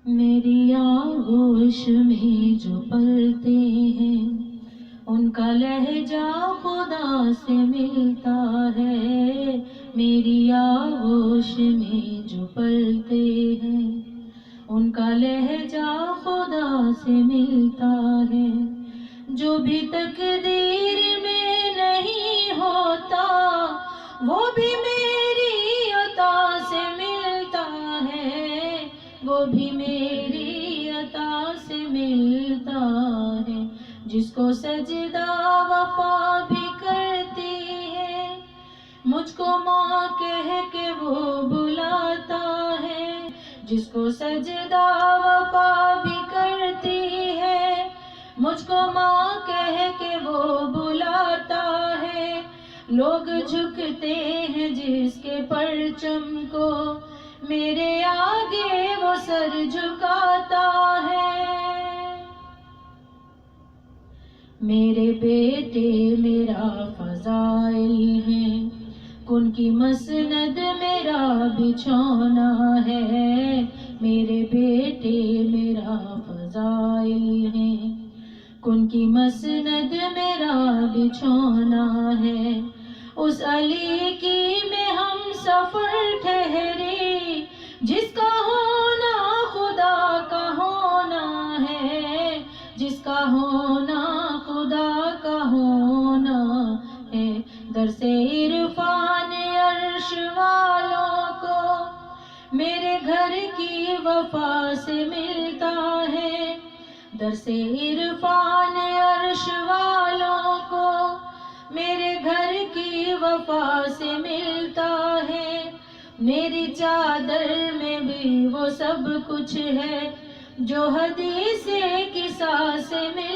میری آغوش میں جو پلتے ہیں ان کا لہجہ خدا سے ملتا ہے. میری آغوش میں جو پلتے ہیں ان کا لہجہ خدا سے ملتا ہے. جو بھی تقدیر میں نہیں ہوتا وہ بھی میری عطا سے ملتا ہے. وہ بھی میری عطا سے ملتا ہے. جس کو سجدہ وفا بھی کرتی ہے مجھ کو ماں کہہ کے وہ بلاتا ہے. جس کو سجدہ وفا بھی کرتی ہے مجھ کو ماں کہہ کے وہ بلاتا ہے. لوگ جھکتے ہیں جس کے پرچم کو میرے آگے وہ سر جھکاتا ہے. میرے بیٹے میرا فضائل ہیں کن کی مسند میرا بچھونا ہے. میرے بیٹے میرا فضائل ہیں کن کی مسند میرا بچھونا ہے. اس علی کی میں ہم سفر ٹھہرے جس کا ہونا خدا کا ہونا ہے. جس کا ہونا خدا کا ہونا ہے. درس عرفان عرش والوں کو میرے گھر کی وفا سے ملتا ہے. درس عرفان عرش والوں کو میرے گھر کی وفا سے ملتا ہے. میری چادر میں بھی وہ سب کچھ ہے جو حدیث قصہ سے ملتا